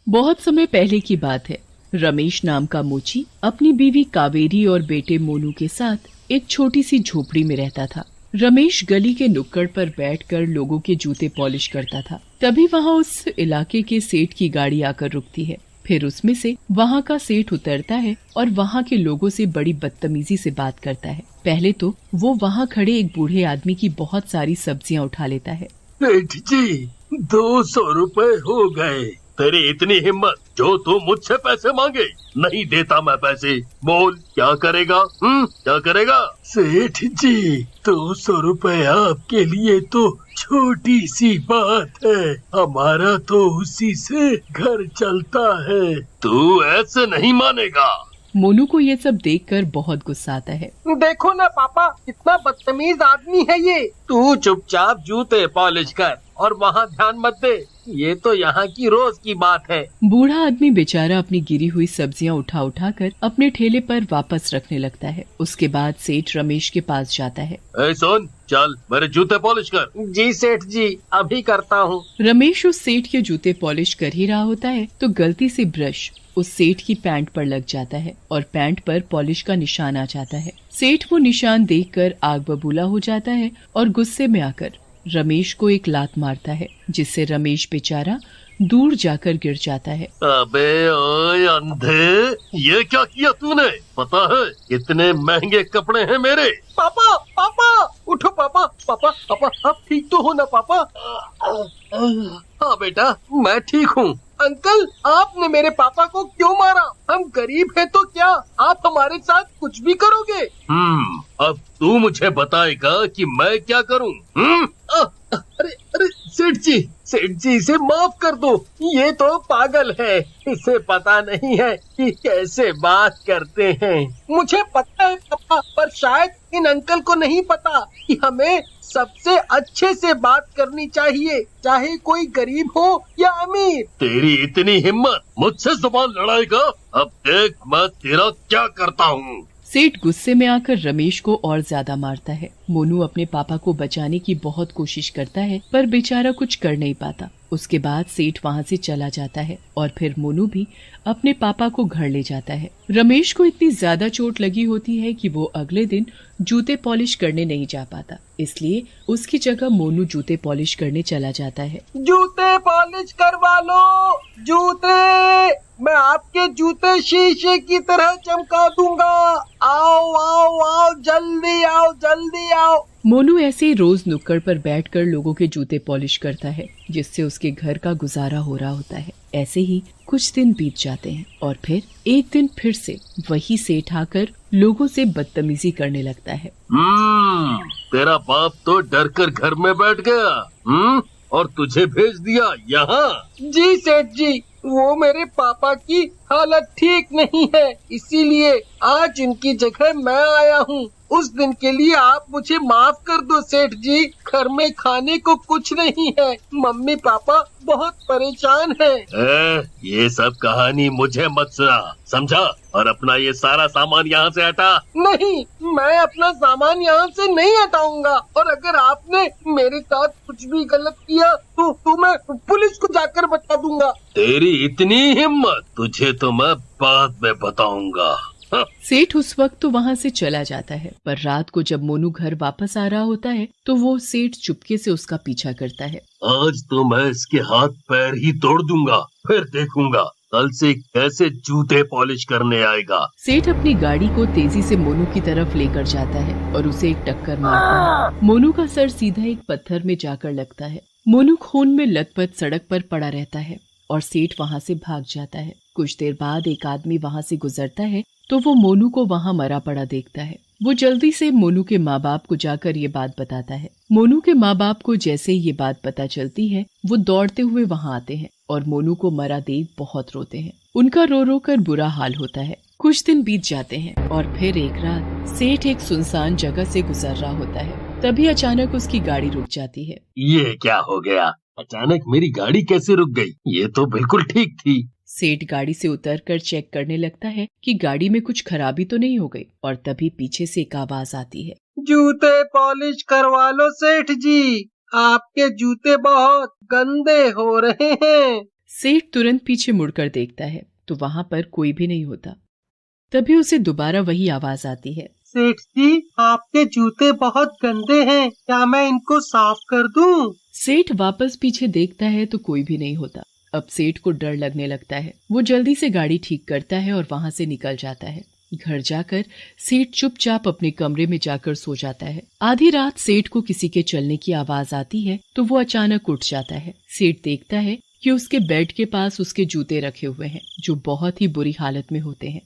बहुत समय पहले की बात है। रमेश नाम का मोची अपनी बीवी कावेरी और बेटे मोनू के साथ एक छोटी सी झोपड़ी में रहता था। रमेश गली के नुक्कड़ पर बैठकर लोगों के जूते पॉलिश करता था। तभी वहाँ उस इलाके के सेठ की गाड़ी आकर रुकती है। फिर उसमें से वहाँ का सेठ उतरता है और वहाँ के लोगों से बड़ी बदतमीजी से बात करता है। पहले तो वो वहाँ खड़े एक बूढ़े आदमी की बहुत सारी सब्जियाँ उठा लेता है। सेठ जी, 200 रुपए हो गए। तेरी इतनी हिम्मत जो तू मुझसे पैसे मांगे। नहीं देता मैं पैसे। बोल क्या करेगा? क्या करेगा? सेठ जी, 200 रुपए आपके लिए तो छोटी सी बात है। हमारा तो उसी से घर चलता है। तू ऐसे नहीं मानेगा। मोनू को ये सब देखकर बहुत गुस्सा आता है। देखो ना पापा, कितना बदतमीज आदमी है ये। तू चुपचाप जूते पॉलिश कर और वहाँ ध्यान मत दे। ये तो यहाँ की रोज की बात है। बूढ़ा आदमी बेचारा अपनी गिरी हुई सब्जियां उठा उठा कर अपने ठेले पर वापस रखने लगता है। उसके बाद सेठ रमेश के पास जाता है। सुन, चल मेरे जूते पॉलिश कर। जी सेठ जी, अभी करता हूँ। रमेश उस सेठ के जूते पॉलिश कर ही रहा होता है तो गलती से ब्रश उस सेठ की पैंट पर लग जाता है और पैंट पर पॉलिश का निशान आ जाता है। सेठ वो निशान देखकर आग बबूला हो जाता है और गुस्से में आकर रमेश को एक लात मारता है, जिससे रमेश बेचारा दूर जाकर गिर जाता है। अबे ओए अंधे, ये क्या किया तूने? पता है कितने महंगे कपड़े हैं मेरे? पापा पापा उठो। पापा पापा पापा, आप ठीक तो हो ना पापा? हाँ बेटा, मैं ठीक हूँ। अंकल, आपने मेरे पापा को क्यों मारा? हम गरीब हैं तो क्या आप हमारे साथ कुछ भी करोगे? अब तू मुझे बताएगा कि मैं क्या करूँ? अरे सेठ जी इसे माफ कर दो। ये तो पागल है, इसे पता नहीं है कि कैसे बात करते हैं। मुझे पता है पापा, पर शायद इन अंकल को नहीं पता कि हमें सबसे अच्छे से बात करनी चाहिए, चाहे कोई गरीब हो या अमीर। तेरी इतनी हिम्मत, मुझसे जुबान लड़ाएगा? अब देख मैं तेरा क्या करता हूँ। सेठ गुस्से में आकर रमेश को और ज्यादा मारता है। मोनू अपने पापा को बचाने की बहुत कोशिश करता है पर बेचारा कुछ कर नहीं पाता। उसके बाद सेठ वहाँ से चला जाता है और फिर मोनू भी अपने पापा को घर ले जाता है। रमेश को इतनी ज्यादा चोट लगी होती है कि वो अगले दिन जूते पॉलिश करने नहीं जा पाता, इसलिए उसकी जगह मोनू जूते पॉलिश करने चला जाता है। जूते पॉलिश करवा लो, जूते। मैं आपके जूते शीशे की तरह चमका दूंगा। आओ आओ आओ, जल्दी आओ जल्दी आओ। मोनू ऐसे ही रोज नुक्कड़ पर बैठकर लोगों के जूते पॉलिश करता है, जिससे उसके घर का गुजारा हो रहा होता है। ऐसे ही कुछ दिन बीत जाते हैं और फिर एक दिन फिर से वही सेठ आकर लोगों से बदतमीजी करने लगता है। तेरा बाप तो डर कर घर में बैठ गया, और तुझे भेज दिया यहाँ। जी सेठ जी, वो मेरे पापा की हालत ठीक नहीं है, इसीलिए आज उनकी जगह मैं आया हूँ। उस दिन के लिए आप मुझे माफ कर दो सेठ जी। घर में खाने को कुछ नहीं है, मम्मी पापा बहुत परेशान हैं। ये सब कहानी मुझे मत सुना, समझा? और अपना ये सारा सामान यहाँ से हटा। नहीं, मैं अपना सामान यहाँ से नहीं हटाऊंगा, और अगर आपने मेरे साथ कुछ भी गलत किया तो मैं पुलिस को जाकर बता दूंगा। तेरी इतनी हिम्मत, तुझे तो मैं बाद में बताऊंगा। सेठ उस वक्त तो वहाँ से चला जाता है, पर रात को जब मोनू घर वापस आ रहा होता है तो वो सेठ चुपके से उसका पीछा करता है। आज तो मैं इसके हाथ पैर ही तोड़ दूंगा, फिर देखूंगा कल से कैसे जूते पॉलिश करने आएगा। सेठ अपनी गाड़ी को तेजी से मोनू की तरफ लेकर जाता है और उसे एक टक्कर मारता है। मोनू का सर सीधा एक पत्थर में जाकर लगता है। मोनू खून में लथपथ सड़क पर पड़ा रहता है और सेठ वहाँ से भाग जाता है। कुछ देर बाद एक आदमी वहाँ से गुजरता है तो वो मोनू को वहाँ मरा पड़ा देखता है। वो जल्दी से मोनू के माँ बाप को जाकर ये बात बताता है। मोनू के माँ बाप को जैसे ये बात पता चलती है, वो दौड़ते हुए वहाँ आते हैं और मोनू को मरा देख बहुत रोते हैं। उनका रो रो कर बुरा हाल होता है। कुछ दिन बीत जाते हैं और फिर एक रात सेठ एक सुनसान जगह से गुजर रहा होता है। तभी अचानक उसकी गाड़ी रुक जाती है। ये क्या हो गया? अचानक मेरी गाड़ी कैसे रुक गई? ये तो बिल्कुल ठीक थी। सेठ गाड़ी से उतरकर चेक करने लगता है कि गाड़ी में कुछ खराबी तो नहीं हो गई, और तभी पीछे से एक आवाज आती है। जूते पॉलिश करवा लो सेठ जी, आपके जूते बहुत गंदे हो रहे हैं। सेठ तुरंत पीछे मुड़कर देखता है तो वहाँ पर कोई भी नहीं होता। तभी उसे दोबारा वही आवाज आती है, सेठ जी, आपके जूते बहुत गंदे हैं, क्या मैं इनको साफ कर दूं? सेठ वापस पीछे देखता है तो कोई भी नहीं होता। अब सेठ को डर लगने लगता है। वो जल्दी से गाड़ी ठीक करता है और वहाँ से निकल जाता है। घर जाकर सेठ चुपचाप अपने कमरे में जाकर सो जाता है। आधी रात सेठ को किसी के चलने की आवाज आती है तो वो अचानक उठ जाता है। सेठ देखता है कि उसके बेड के पास उसके जूते रखे हुए हैं जो बहुत ही बुरी हालत में होते हैं।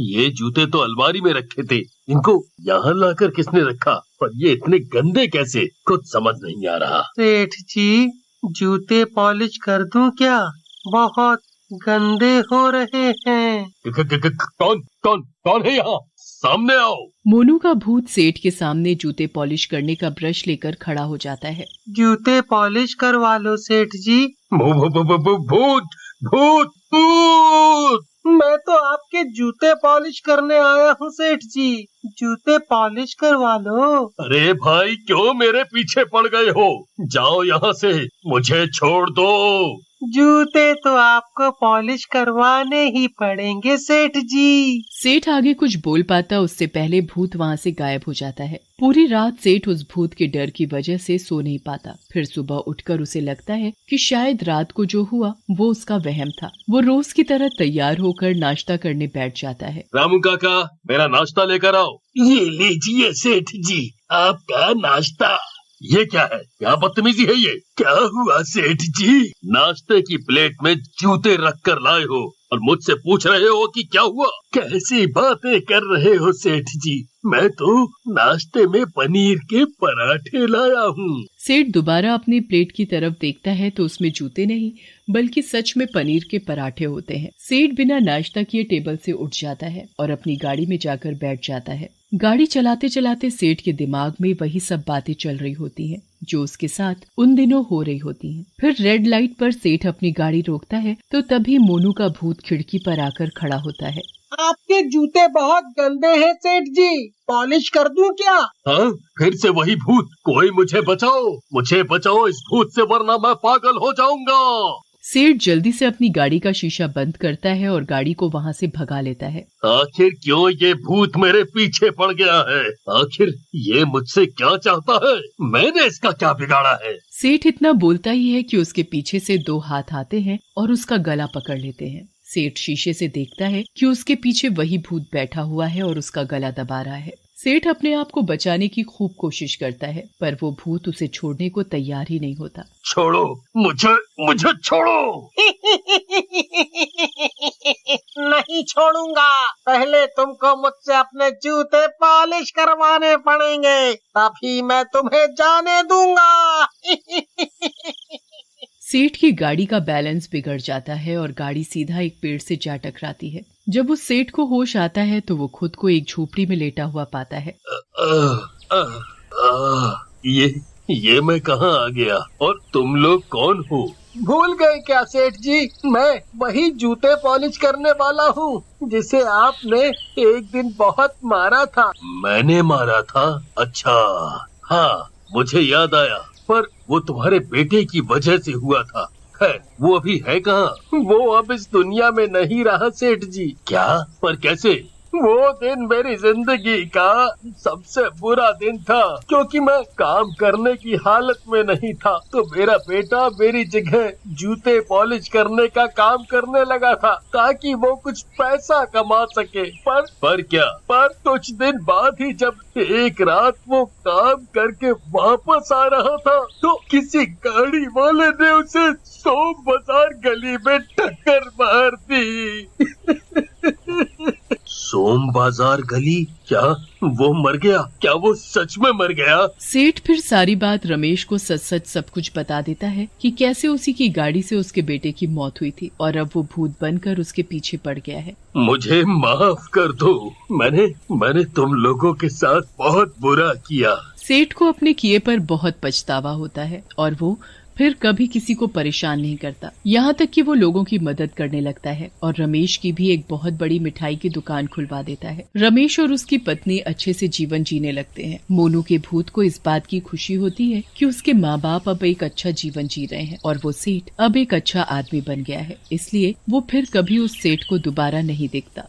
ये जूते तो अलमारी में रखे थे, इनको यहाँ लाकर किसने रखा? पर ये इतने गंदे कैसे, कुछ समझ नहीं आ रहा। सेठ जी, जूते पॉलिश कर दूं क्या? बहुत गंदे हो रहे हैं। कौन कौन कौन है यहाँ? सामने आओ। मोनू का भूत सेठ के सामने जूते पॉलिश करने का ब्रश लेकर खड़ा हो जाता है। जूते पॉलिश करवा लो सेठ जी। भूत भूत भूत! मैं तो आपके जूते पॉलिश करने आया हूँ सेठ जी, जूते पॉलिश करवा लो। अरे भाई, क्यों मेरे पीछे पड़ गए हो? जाओ यहाँ से, मुझे छोड़ दो। जूते तो आपको पॉलिश करवाने ही पड़ेंगे सेठ जी। सेठ आगे कुछ बोल पाता उससे पहले भूत वहाँ से गायब हो जाता है। पूरी रात सेठ उस भूत के डर की वजह से सो नहीं पाता। फिर सुबह उठकर उसे लगता है कि शायद रात को जो हुआ वो उसका वहम था। वो रोज की तरह तैयार होकर नाश्ता करने बैठ जाता है। रामू काका, मेरा नाश्ता लेकर आओ। ये लीजिए सेठ जी, आपका नाश्ता। ये क्या है? क्या बदतमीजी है ये? क्या हुआ सेठ जी? नाश्ते की प्लेट में जूते रख कर लाए हो और मुझसे पूछ रहे हो कि क्या हुआ? कैसी बातें कर रहे हो सेठ जी, मैं तो नाश्ते में पनीर के पराठे लाया हूँ। सेठ दोबारा अपनी प्लेट की तरफ देखता है तो उसमें जूते नहीं बल्कि सच में पनीर के पराठे होते हैं। सेठ बिना नाश्ता किए टेबल से उठ जाता है और अपनी गाड़ी में जाकर बैठ जाता है। गाड़ी चलाते चलाते सेठ के दिमाग में वही सब बातें चल रही होती हैं जो उसके साथ उन दिनों हो रही होती हैं। फिर रेड लाइट पर सेठ अपनी गाड़ी रोकता है तो तभी मोनू का भूत खिड़की पर आकर खड़ा होता है। आपके जूते बहुत गंदे हैं सेठ जी, पॉलिश कर दूं क्या? हाँ, फिर से वही भूत। कोई मुझे बचाओ इस भूत से, वरना मैं पागल हो जाऊंगा। सेठ जल्दी से अपनी गाड़ी का शीशा बंद करता है और गाड़ी को वहाँ से भगा लेता है। आखिर क्यों ये भूत मेरे पीछे पड़ गया है? आखिर ये मुझसे क्या चाहता है? मैंने इसका क्या बिगाड़ा है? सेठ इतना बोलता ही है कि उसके पीछे से 2 हाथ आते हैं और उसका गला पकड़ लेते हैं। सेठ शीशे से देखता है कि उसके पीछे वही भूत बैठा हुआ है और उसका गला दबा रहा है। सेठ अपने आप को बचाने की खूब कोशिश करता है पर वो भूत उसे छोड़ने को तैयार ही नहीं होता। छोड़ो मुझे छोड़ो। नहीं छोड़ूंगा, पहले तुमको मुझसे अपने जूते पॉलिश करवाने पड़ेंगे, तभी मैं तुम्हें जाने दूंगा। सेठ की गाड़ी का बैलेंस बिगड़ जाता है और गाड़ी सीधा एक पेड़ से जा टकराती है। जब उस सेठ को होश आता है तो वो खुद को एक झोपड़ी में लेटा हुआ पाता है। ये मैं कहाँ आ गया और तुम लोग कौन हो? भूल गए क्या सेठ जी, मैं वही जूते पॉलिश करने वाला हूँ जिसे आपने एक दिन बहुत मारा था। मैंने मारा था? अच्छा हाँ, मुझे याद आया, पर वो तुम्हारे बेटे की वजह से हुआ था। है, वो अभी है कहाँ? वो अब इस दुनिया में नहीं रहा सेठ जी। क्या? पर कैसे? वो दिन मेरी जिंदगी का सबसे बुरा दिन था, क्योंकि मैं काम करने की हालत में नहीं था तो मेरा बेटा मेरी जगह जूते पॉलिश करने का काम करने लगा था ताकि वो कुछ पैसा कमा सके। पर क्या? पर कुछ दिन बाद ही जब एक रात वो काम करके वापस आ रहा था तो किसी गाड़ी वाले ने उसे सोम बाजार गली में टक्कर मार दी। सोम बाजार गली? क्या वो मर गया? क्या वो सच में मर गया? सेठ फिर सारी बात रमेश को सच सच सब कुछ बता देता है कि कैसे उसी की गाड़ी से उसके बेटे की मौत हुई थी और अब वो भूत बनकर उसके पीछे पड़ गया है। मुझे माफ कर दो, मैंने तुम लोगों के साथ बहुत बुरा किया। सेठ को अपने किए पर बहुत पछतावा होता है और वो फिर कभी किसी को परेशान नहीं करता, यहाँ तक कि वो लोगों की मदद करने लगता है और रमेश की भी एक बहुत बड़ी मिठाई की दुकान खुलवा देता है। रमेश और उसकी पत्नी अच्छे से जीवन जीने लगते हैं। मोनू के भूत को इस बात की खुशी होती है कि उसके माँ बाप अब एक अच्छा जीवन जी रहे हैं और वो सेठ अब एक अच्छा आदमी बन गया है, इसलिए वो फिर कभी उस सेठ को दोबारा नहीं देखता।